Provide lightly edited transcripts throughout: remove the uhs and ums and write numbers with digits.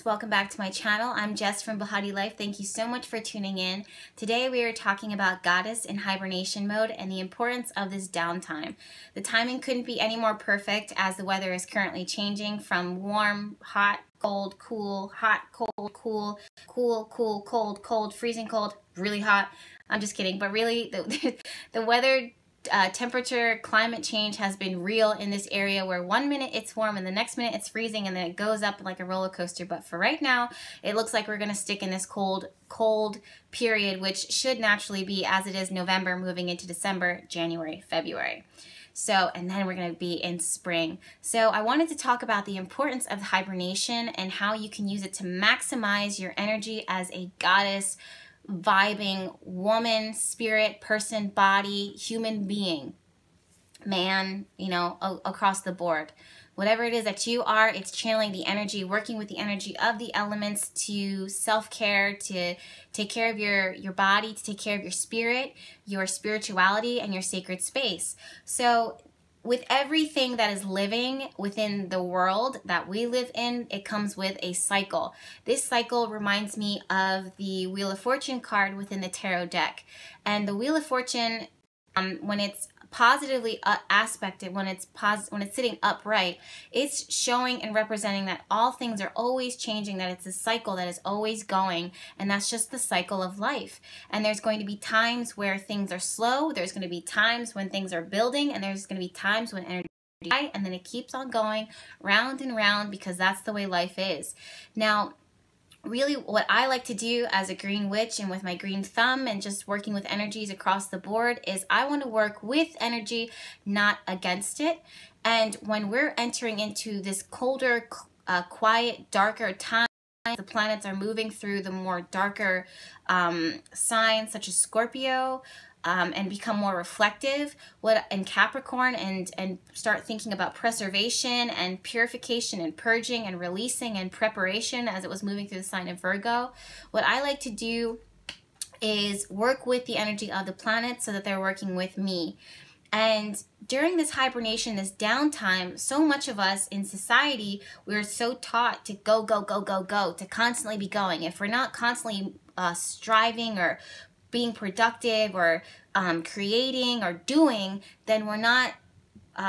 welcome back to my channel. I'm Jess from BehatiLife. Thank you so much for tuning in. Today we are talking about Goddess in hibernation mode and the importance of this downtime. The timing couldn't be any more perfect as the weather is currently changing from warm, hot, cold, cool, hot, cold, cool, cool, cool, cold, cold, freezing cold, really hot. I'm just kidding, but really the weather temperature, climate change has been real in this area where 1 minute it's warm and the next minute it's freezing and then it goes up like a roller coaster. But for right now, it looks like we're going to stick in this cold period, which should naturally be as it is November moving into December, January, February. So, and then we're going to be in spring. So I wanted to talk about the importance of hibernation and how you can use it to maximize your energy as a goddess, vibing woman, spirit, person, body, human being, man, you know, across the board. Whatever it is that you are, it's channeling the energy, working with the energy of the elements to self-care, to take care of your body, to take care of your spirit, your spirituality, and your sacred space. So with everything that is living within the world that we live in, it comes with a cycle. This cycle reminds me of the Wheel of Fortune card within the tarot deck. And the Wheel of Fortune, when it's positively aspected, when it's sitting upright, it's showing and representing that all things are always changing, that it's a cycle that is always going, and that's just the cycle of life. And there's going to be times where things are slow, there's going to be times when things are building, and there's going to be times when energy is high, and then it keeps on going round and round because that's the way life is. Now, really what I like to do as a green witch and with my green thumb and just working with energies across the board is I want to work with energy, not against it. And when we're entering into this colder, quiet, darker time, the planets are moving through the more darker signs such as Scorpio, and become more reflective in Capricorn and start thinking about preservation and purification and purging and releasing and preparation as it was moving through the sign of Virgo. What I like to do is work with the energy of the planets so that they're working with me. And during this hibernation, this downtime, so much of us in society, we're so taught to go, go, go, go, go, to constantly be going. If we're not constantly striving or being productive or creating or doing, then we're not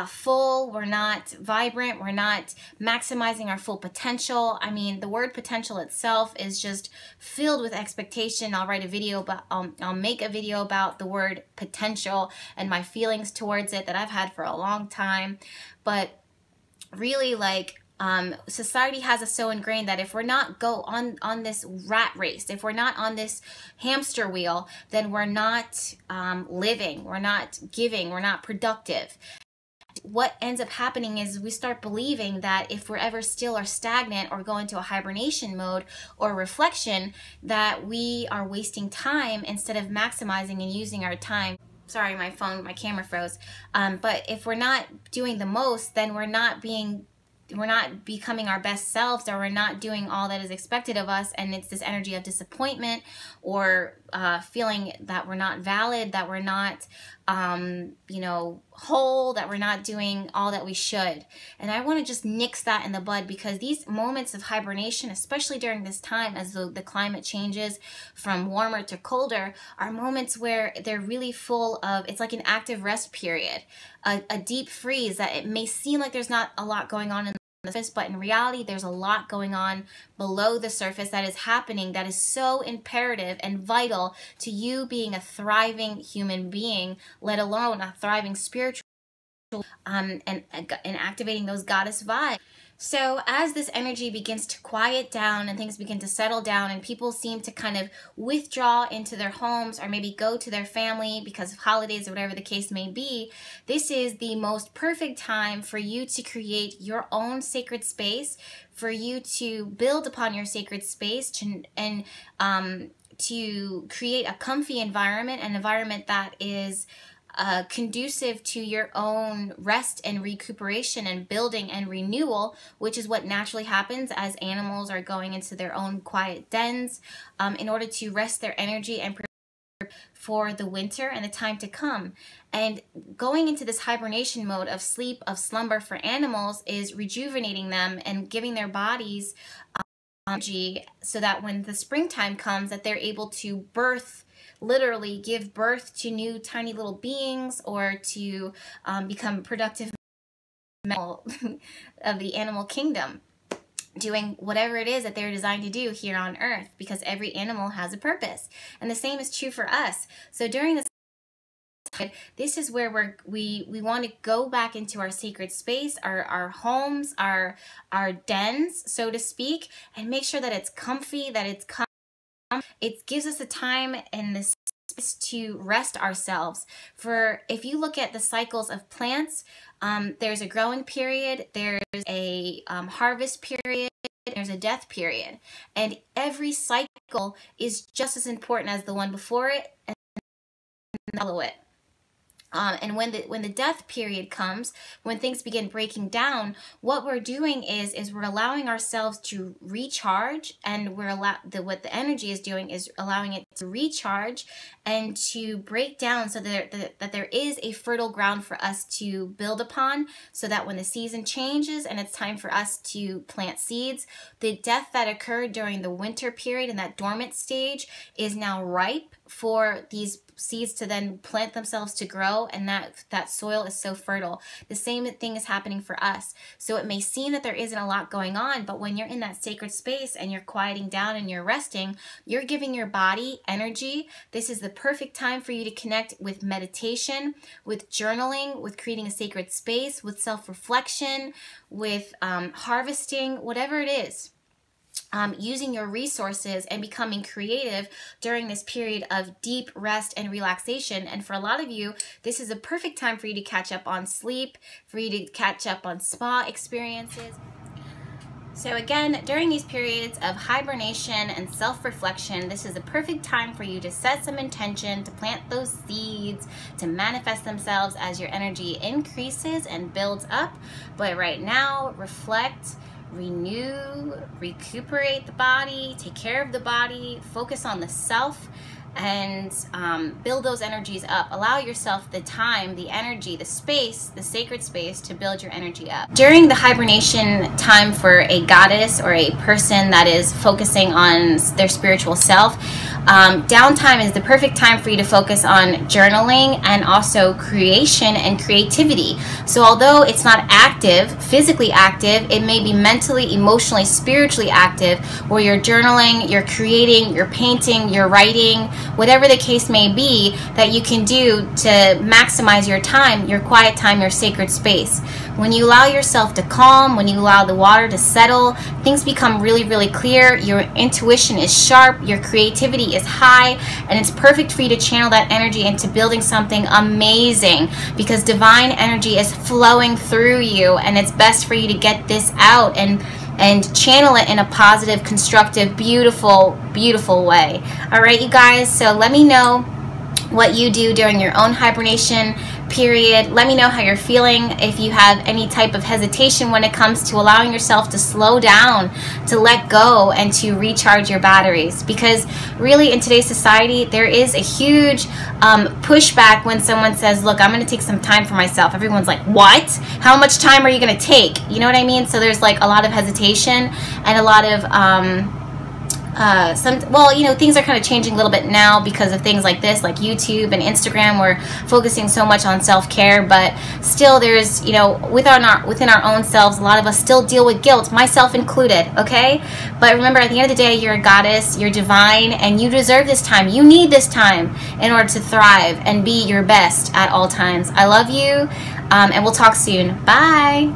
full, we're not vibrant, we're not maximizing our full potential. I mean, the word potential itself is just filled with expectation. I'll write a video about, I'll make a video about the word potential and my feelings towards it that I've had for a long time. But really, like, society has us so ingrained that if we're not on this rat race, if we're not on this hamster wheel, then we're not living, we're not giving, we're not productive. What ends up happening is we start believing that if we're ever still or stagnant or go into a hibernation mode or reflection, that we are wasting time instead of maximizing and using our time. Sorry, my camera froze. But if we're not doing the most, then we're not becoming our best selves, or we're not doing all that is expected of us, and it's this energy of disappointment or feeling that we're not valid, that we're not you know, whole, that we're not doing all that we should. And I want to just nix that in the bud, because these moments of hibernation, especially during this time as the climate changes from warmer to colder, are moments where they're really full of, it's like an active rest period, a deep freeze, that it may seem like there's not a lot going on in the surface, but in reality there's a lot going on below the surface that is happening, that is so imperative and vital to you being a thriving human being, let alone a thriving spiritual and activating those goddess vibes. So as this energy begins to quiet down and things begin to settle down and people seem to kind of withdraw into their homes or maybe go to their family because of holidays or whatever the case may be, this is the most perfect time for you to create your own sacred space, for you to build upon your sacred space and to create a comfy environment, an environment that is conducive to your own rest and recuperation and building and renewal, which is what naturally happens as animals are going into their own quiet dens in order to rest their energy and prepare for the winter and the time to come. And going into this hibernation mode of sleep, of slumber for animals, is rejuvenating them and giving their bodies energy, so that when the springtime comes, that they're able to birth, literally give birth to new tiny little beings, or to become productive of the animal kingdom, doing whatever it is that they're designed to do here on earth, because every animal has a purpose. And the same is true for us. So during this is where we want to go back into our sacred space, our homes, our dens, so to speak, and make sure that it's comfy, that it's calm. It gives us the time and the space to rest ourselves. For if you look at the cycles of plants, there's a growing period, there's a harvest period, there's a death period, and every cycle is just as important as the one before it and follow it. And when the death period comes, when things begin breaking down, what we're doing is we're allowing ourselves to recharge, and what the energy is doing is allowing it to recharge and to break down, so that there is a fertile ground for us to build upon, so that when the season changes and it's time for us to plant seeds, the death that occurred during the winter period in that dormant stage is now ripe for these seeds to then plant themselves to grow, and that soil is so fertile. The same thing is happening for us. So it may seem that there isn't a lot going on, but when you're in that sacred space and you're quieting down and you're resting, you're giving your body energy. This is the perfect time for you to connect with meditation, with journaling, with creating a sacred space, with self-reflection, with harvesting, whatever it is. Using your resources and becoming creative during this period of deep rest and relaxation. And for a lot of you, this is a perfect time for you to catch up on sleep, for you to catch up on spa experiences. So again, during these periods of hibernation and self-reflection, this is a perfect time for you to set some intention, to plant those seeds, to manifest themselves as your energy increases and builds up. But right now, reflect, renew, recuperate the body, take care of the body, focus on the self, and build those energies up. Allow yourself the time, the energy, the space, the sacred space to build your energy up. During the hibernation time for a goddess or a person that is focusing on their spiritual self, downtime is the perfect time for you to focus on journaling and also creation and creativity. So although it's not active, physically active, it may be mentally, emotionally, spiritually active, where you're journaling, you're creating, you're painting, you're writing, whatever the case may be that you can do to maximize your time, your quiet time, your sacred space. When you allow yourself to calm, when you allow the water to settle, things become really, really clear. Your intuition is sharp, your creativity is high, and it's perfect for you to channel that energy into building something amazing, because divine energy is flowing through you, and it's best for you to get this out and channel it in a positive, constructive, beautiful, beautiful way. All right, you guys, so let me know what you do during your own hibernation period. Let me know how you're feeling, if you have any type of hesitation when it comes to allowing yourself to slow down, to let go, and to recharge your batteries. Because really in today's society, there is a huge pushback when someone says, look, I'm going to take some time for myself. Everyone's like, what? How much time are you going to take? You know what I mean? So there's like a lot of hesitation and a lot of well, you know, things are kind of changing a little bit now because of things like this, like YouTube and Instagram. We're focusing so much on self-care, but still there's, you know, within our own selves, a lot of us still deal with guilt, myself included, okay? But remember, at the end of the day, you're a goddess, you're divine, and you deserve this time. You need this time in order to thrive and be your best at all times. I love you, and we'll talk soon. Bye.